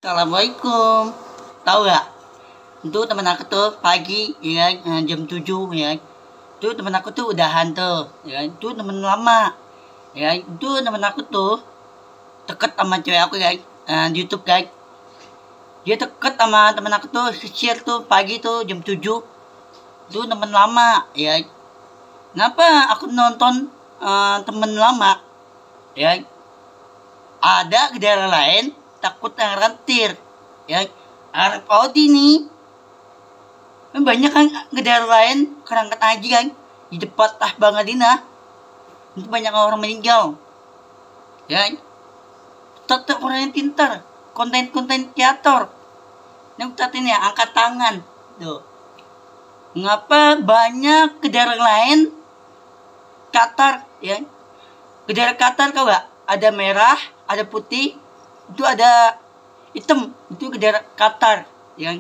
Assalamualaikum. Tahu gak? Itu temen aku tuh pagi ya kan, jam 7 ya kan. Itu temen aku tuh udahan tuh ya kan. Itu temen lama. Ya, itu temen aku tuh deket sama cewek aku ya kan. Di YouTube guys. Dia deket sama temen aku tuh share tuh pagi tuh jam 7. Itu temen lama ya. Kenapa aku nonton temen lama ya? Ada ke daerah lain takut ngerantir ya. Arab Audi nih banyak kan ke daerah lain kerangkat haji kan di depan Tah Bangadina itu banyak orang meninggal ya. Tetap orang yang pintar, konten kreator yang saat ini angkat tangan tuh. Mengapa banyak ke daerah lain Qatar ya? Ke daerah Qatar kau gak? Ada merah, ada putih, itu ada hitam, itu ke daerah Qatar ya.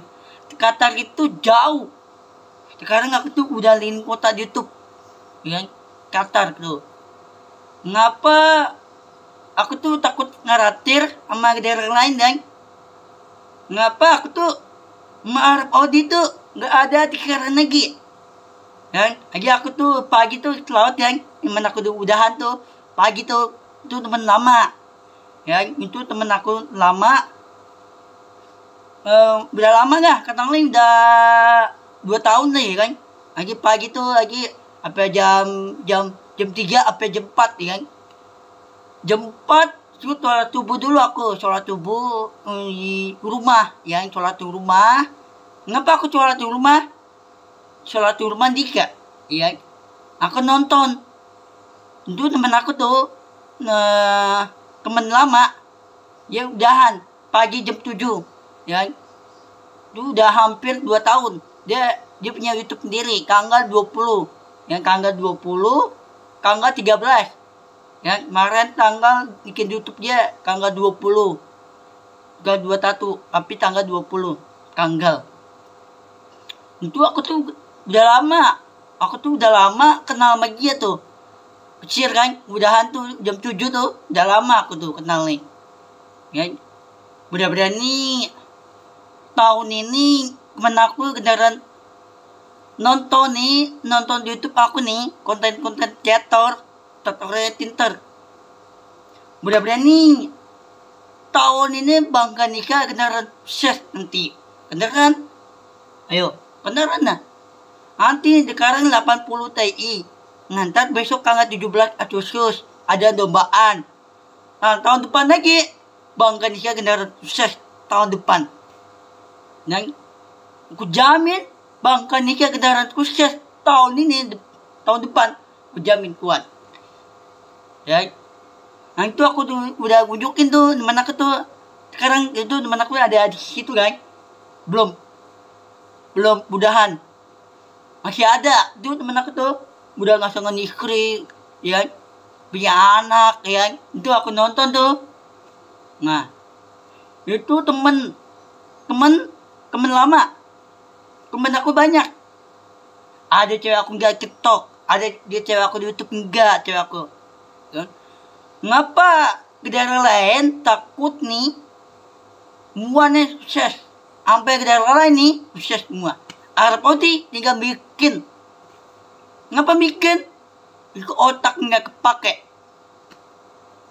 Qatar itu jauh. Sekarang aku tuh udah link kota di YouTube ya, Qatar tuh. Ngapa aku tuh takut ngaratir sama daerah lain dan ngapa aku tuh Arab Audi tuh nggak ada di lagi ya. Lagi aku tuh pagi tuh selawat ya, dimana aku udahan tuh pagi tuh itu teman lama ya. Itu temen aku lama, udah lama dah katanya udah 2 tahun nih kan. Lagi pagi tuh lagi apa jam jam jam 3 apa jam 4 ya kan. Jam 4 itu sholat subuh dulu, aku sholat subuh di rumah ya, sholat di rumah. Kenapa aku sholat di rumah? Sholat di rumah dika ya. Aku nonton itu temen aku tuh temen lama ya, udahan pagi jam 7 ya. Itu udah hampir 2 tahun. Dia punya YouTube sendiri, tanggal 20 yang tanggal 20 tanggal 13 ya. Kemarin tanggal bikin YouTube dia tanggal 20 tanggal 21 tapi tanggal 20 tanggal itu. Aku tuh udah lama kenal sama dia tuh kecil kan, udahan tuh jam 7 tuh udah lama aku tuh kenal nih ya. Mudah-mudahan nih tahun ini temen aku kendaraan nonton di YouTube aku nih, konten kreator tutorial tinter. Mudah-mudahan nih tahun ini bangga nikah kendaraan sukses nanti. Kendaraan ayo kendaraan nah nanti sekarang 80 TI ngantar besok tanggal 17 Agustus ada dombaan. Nah, tahun depan lagi bangga nikah kendaraan sukses tahun depan. Dan aku jamin bangga nikah kendaraan sukses tahun ini, tahun depan aku jamin kuat ya. Nah itu aku tuh udah tunjukin tuh teman aku tuh. Sekarang itu teman aku ada di situ kan, belum udahan masih ada tuh teman aku tuh udah ngasangan istri ya, punya anak ya. Itu aku nonton tuh. Nah itu temen lama, temen aku banyak. Ada cewek aku nggak TikTok, ada dia cewek aku di YouTube enggak cewek aku ya. Ngapa ke daerah lain takut nih semuanya sukses, sampai ke daerah lain nih sukses semua. Arab Audi tinggal bikin. Ngapa bikin? Itu otak nggak kepake.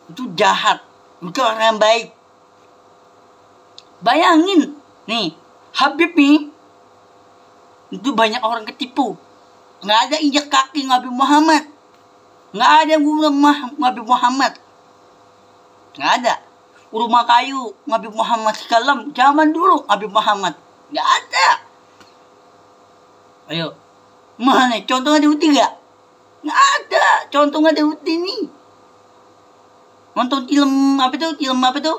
Itu jahat, itu orang yang baik. Bayangin nih, Habib nih itu banyak orang ketipu. Nggak ada injak kaki Nabi Muhammad, nggak ada rumah Nabi Muhammad, nggak ada rumah kayu Nabi Muhammad sekalian zaman dulu. Nabi Muhammad nggak ada. Ayo, mana contohnya di Uti gak? Nggak ada contohnya di Uti nih. Nonton film apa tuh?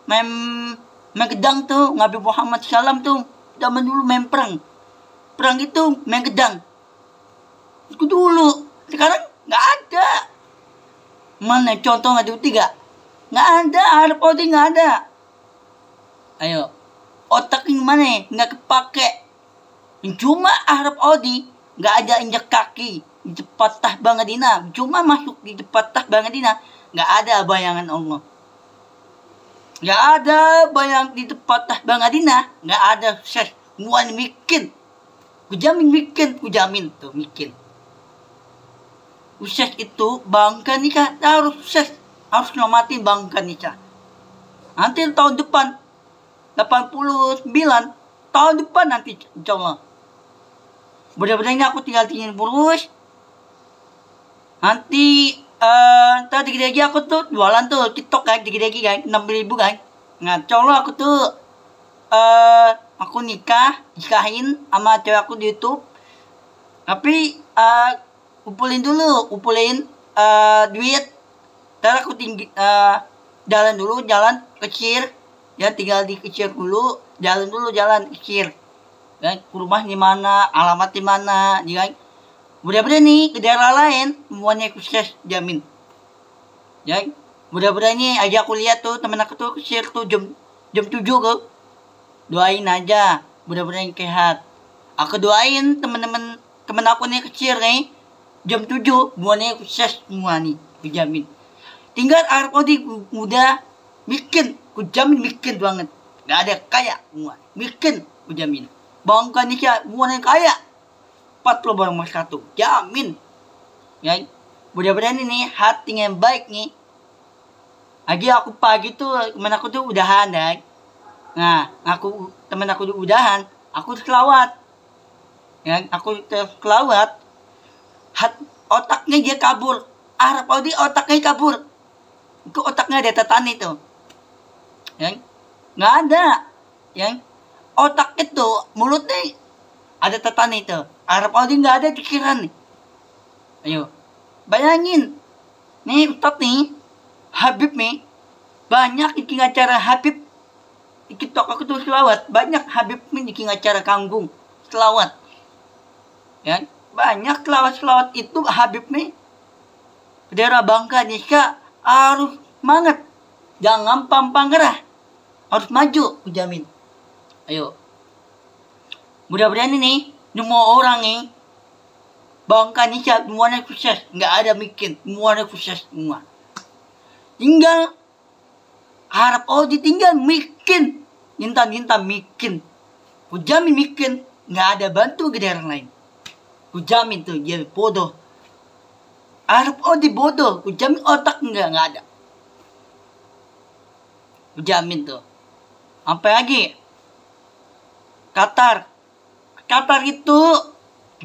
Main gedang tuh Nabi Muhammad salam tuh zaman dulu main perang itu main gedang itu dulu. Sekarang nggak ada. Mana contohnya di Uti gak? Nggak ada. Arab Audi nggak ada. Ayo, otak ini mana nggak kepake. Cuma Arab Audi nggak ada injak kaki di tempat Tah Bangadina, cuma masuk di tempat Tah Bangadina nggak ada bayangan Allah. Nggak ada bayang di tempat Bang Adina. Nggak ada sukses. Semua bikin. Kujamin bikin. Kujamin tuh bikin. Sukses itu Bangka Nikah harus sukses. Harus nyelamatin Bangka Nikah. Nanti tahun depan 89 tahun depan nanti insya Allah. Mudah-mudahan aku tinggal terus. Nanti tadi lagi aku tuh jualan tuh TikTok kan, dikit-dikit kan, 6.000 kan. Nah, insya aku tuh aku nikahin sama cewek aku di YouTube. Tapi kumpulin duit. Ntar aku jalan kecil. Ya tinggal di kecil dulu, jalan kecil. Ya, rumah di mana, alamat di mana, ya kan? Mudah-mudahan nih ke daerah lain semuanya sukses jamin. Ya, mudah-mudahan nih aja aku lihat tuh temen aku tuh kecil tuh jam 7 tuh. Doain aja, mudah-mudahan sehat. Aku doain temen aku nih kecil nih jam 7 semuanya sukses semua nih, kujamin. Tinggal Arpodi muda bikin, kujamin bikin banget. Gak ada kaya semua, bikin kujamin. Bangka Nikah semuanya kaya. 4 barang mas 1, jamin. Ya, mudah-mudahan ini hati yang baik nih. Lagi aku pagi tuh temen aku tuh udahan deh. Nah, temen aku tuh udahan, aku selawat. Ya, aku selawat. Otaknya dia kabur. Arab Audi otaknya kabur. Itu otaknya ada tetan itu. Ya, nggak ada. Ya, otak itu mulutnya ada tetan itu. Arab Audi nggak ada pikiran nih. Ayo, bayangin. Nih Ustadz nih, Habib nih, banyak bikin acara Habib. Di TikTok aku tuh selawat. Banyak Habib nih bikin acara kanggung selawat. Ya, banyak selawat itu Habib nih. Daerah Bangka Nikah harus semangat. Jangan pampang gerah. Harus maju, kujamin. Ayo. Mudah-mudahan ini semua orang nih Bangka Nikah semuanya sukses, nggak ada bikin, semuanya sukses semua. Tinggal harap tinggal bikin, minta bikin. Kujamin bikin, nggak ada bantu ke daerah lain. Kujamin tuh dia bodoh. Harap bodoh, kujamin otak nggak ada. Kujamin tuh. Sampai lagi Qatar itu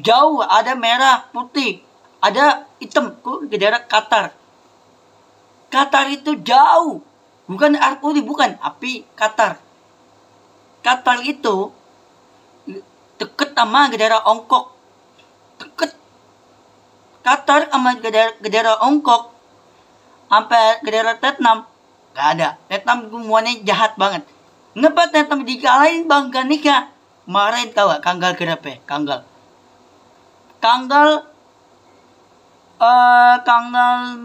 jauh, ada merah, putih, ada hitam, ke daerah Qatar. Qatar itu jauh, bukan Arab Saudi, bukan, tapi Qatar. Qatar itu deket sama daerah Ongkok, deket. Qatar sama daerah Ongkok, sampai daerah Vietnam, gak ada. Vietnam semuanya jahat banget. Kenapa Vietnam dikalahin Bangka Nikah? Kemarin tahu gak Kanggal kenapa? Kanggal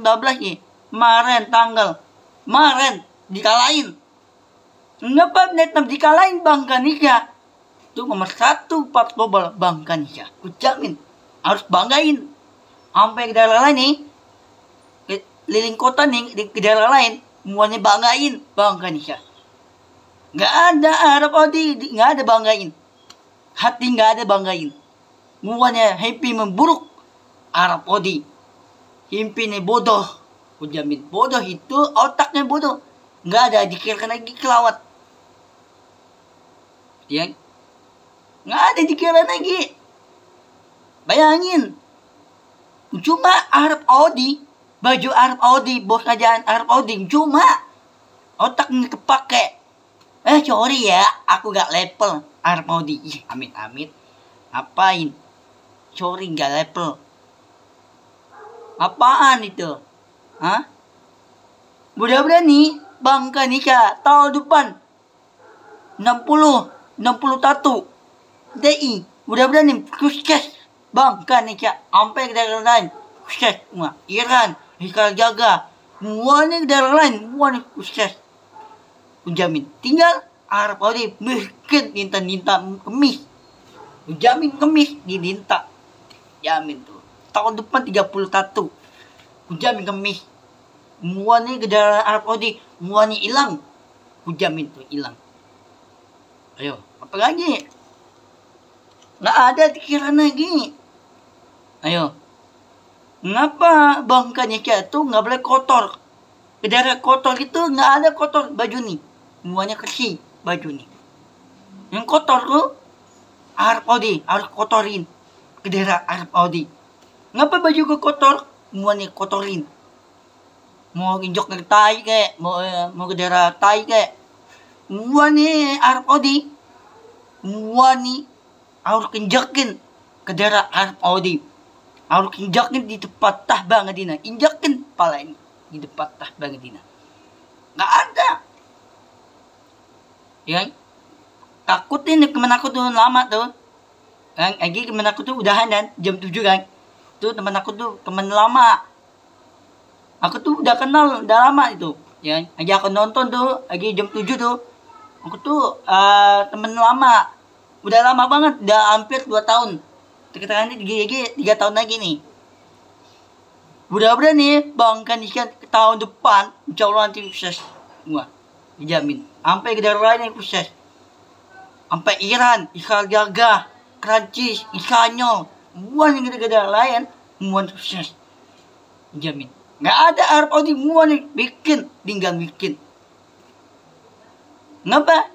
12 nih. Kemarin dikalahin. Kenapa Vietnam dikalahin Bangka Nikah? Itu nomor 1 part global Bangka Nikah. Kujamin harus banggain. Sampai ke daerah lain nih, keliling kota nih, ke daerah lain, semuanya banggain Bangka Nikah. Nggak ada Arab Saudi, nggak ada banggain. Hati nggak ada banggain. Semuanya happy memburuk Arab Saudi. Happy nih bodoh. Kujamin bodoh itu otaknya bodoh. Nggak ada dikirakan lagi kelawat. Ya, nggak ada dikirakan lagi. Bayangin. Cuma Arab Saudi, baju Arab Saudi, bos kerajaan Arab Saudi, cuma otaknya kepake. Sorry ya, aku gak level Arab Saudi. Amit-amit. Apain? Sorry gak level. Apaan itu? Hah? Mudah-mudahan nih Bangka Nikah tahun depan 61 DI. Mudah-mudahan nih sukses Bangka Nikah sampai ke daerah lain sukses semua. Iran, Israel jaga, semuanya ke daerah lain semuanya sukses. Kujamin. Tinggal Arab Saudi miskin minta kemis. Kujamin kemis diminta. Jamin tuh. Tahun depan 31. Kujamin kemis. Semuanya ke daerah Arab Saudi semuanya hilang. Ku jamin tuh hilang. Ayo, apa lagi? Nggak ada pikiran lagi. Ayo. Ngapa bangkanya kayak tuh nggak boleh kotor? Ke daerah kotor itu nggak ada kotor baju nih. Semuanya bersih baju nih. Yang kotor tuh Arab Audi harus kotorin. Ke daerah Arab Audi. Ngapa baju gue kotor? Semuanya kotorin. Mau injok ke tai kayak, mau ke daerah tai kayak. Semua nih Arab Audi. Semua nih harus injakin ke daerah Arab Audi. Harus injakin di tempat tah bangadina. Injakin pala ini di tempat tah bangadina. Nggak ada. Ya, takut ini temen aku tuh lama tuh. Lagi temen aku tuh udahan dan jam 7 kan. Tuh temen aku tuh temen lama. Aku tuh udah kenal udah lama itu. Ya, lagi aku nonton tuh lagi jam 7 tuh. Aku tuh temen lama. Udah lama banget, udah hampir 2 tahun. Sekitar ini 3 tahun lagi nih. Mudah-mudahan nih Bangka Nisha tahun depan insya Allah nanti sukses semua. Dijamin. Sampai ke daerah lain yang sukses. Sampai Iran, Israel Gagah, Prancis, Spanyol. Semua yang ke daerah lain, semua sukses. Dijamin. Nggak ada Arab Saudi semua nih bikin, tinggal bikin. Ngapa?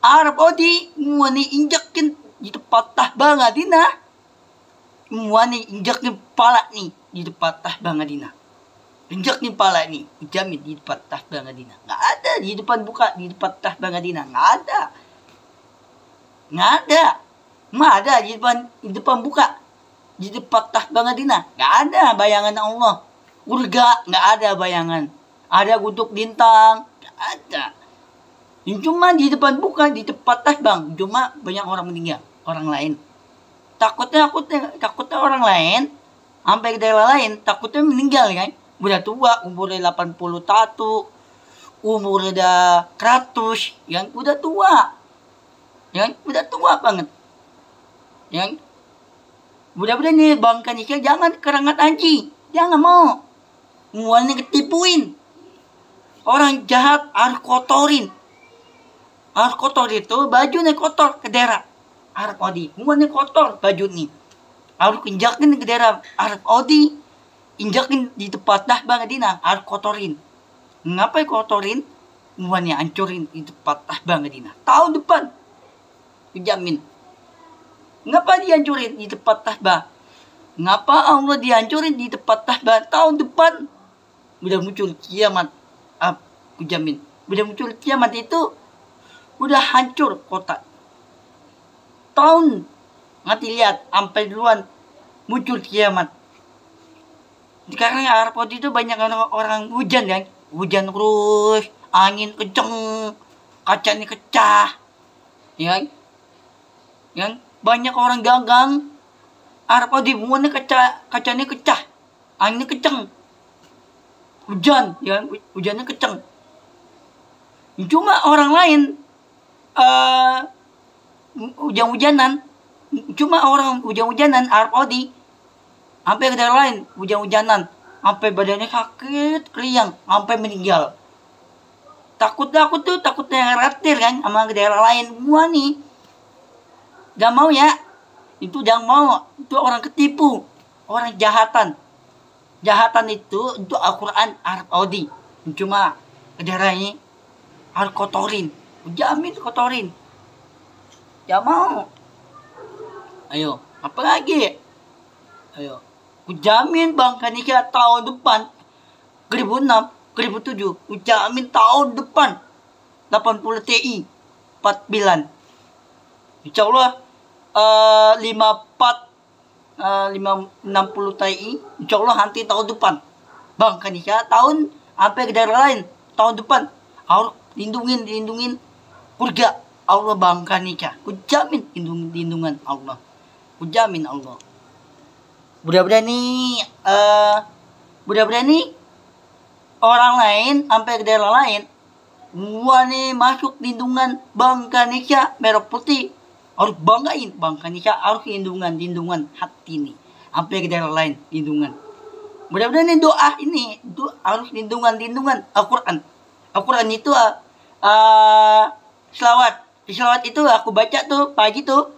Arab Saudi semua nih injakin di tempat tah bangadina. Semua nih injakin pala nih di tempat tah bangadina. Injakin pala nih, dijamin di tempat tah bangadina. Nggak ada di depan buka di tempat tah bangadina, nggak ada. Nggak ada. Nggak ada di depan buka di tempat tah bangadina. Nggak ada bayangan Allah. Urga nggak ada bayangan. Ada kutub bintang, nggak ada. Yang cuma di depan bukan di tempat tas bang, cuma banyak orang meninggal, orang lain. Takutnya orang lain, sampai ke daerah lain, takutnya meninggal kan. Udah tua, umurnya 81, umurnya udah 100, yang udah tua. Yang udah tua banget. Yang mudah-mudahan nih Bangka Nisha jangan kerangat haji, jangan mau. Semuanya ketipuin. Orang jahat harus kotorin. Harus kotor itu bajunya kotor ke daerah Arab Saudi. Semuanya kotor baju nih. Harus injakin ke daerah Arab Saudi. Injakin di tempat dah bangadina. Harus kotorin. Ngapain kotorin? Semuanya hancurin di tempat dah bangadina. Tahun depan. Dijamin. Ngapa dihancurin di tempat tahbah? Ngapa Allah dihancurin di tempat tahbah tahun depan? Udah muncul kiamat. Aku jamin. Udah muncul kiamat itu udah hancur kota. Tahun nanti lihat sampai duluan muncul kiamat. Sekarang Arab Saudi itu banyak orang hujan kan. Hujan terus, angin kenceng, kacanya pecah. Ya. Yang banyak orang gagang. Arab Saudi semuanya kacanya pecah. Anginnya kenceng. Hujan, ya, hujannya kenceng. Cuma orang lain hujan-hujanan. Cuma orang hujan-hujanan Arab Saudi sampai ke daerah lain hujan-hujanan sampai badannya sakit, kriang, sampai meninggal. Takutnya khawatir kan sama ke daerah lain semua nih. Jangan mau ya. Itu jangan mau. Itu orang ketipu, orang jahatan. Jahatan itu Al-Quran Arab Saudi. Cuma ke daerah ini harus kotorin. Jamin kotorin. Jangan mau. Ayo, apa lagi? Ayo. Ku jamin Bangka Nisha tahun depan 2006, 2007. Ku jamin tahun depan 80 TI 49. Insya Allah 560 TI. Insya Allah nanti tahun depan Bangka Nisha tahun sampai ke daerah lain tahun depan harus lindungin surga Allah Bangka Nisha. Ku jamin lindungan Allah. Ku jamin Allah. Mudah-mudahan nih orang lain sampai ke daerah lain gua nih masuk lindungan Bangka Nisha merah putih. Harus banggain Bangka Nisha harus lindungan hati nih sampai ke daerah lain lindungan. Mudah-mudahan nih doa ini itu harus lindungan Al-Quran. Al-Quran itu selawat. Di selawat itu aku baca tuh pagi tuh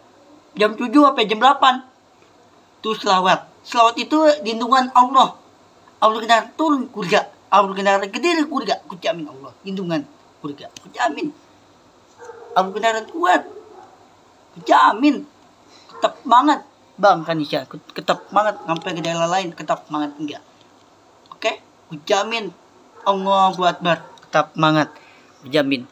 jam 7 sampai jam 8. Tuh selawat. Selawat itu lindungan Allah. Allah kena turun kurga. Allah kena gede kurga. Kujamin Allah. Lindungan kurga. Kujamin. Allah kena kuat. Kujamin. Ketap banget. Bang Kanisha. Ketap banget. Sampai ke daerah lain. Ketap banget. Enggak. Oke? Kujamin. Allah Akbar. Ketap banget. Kujamin.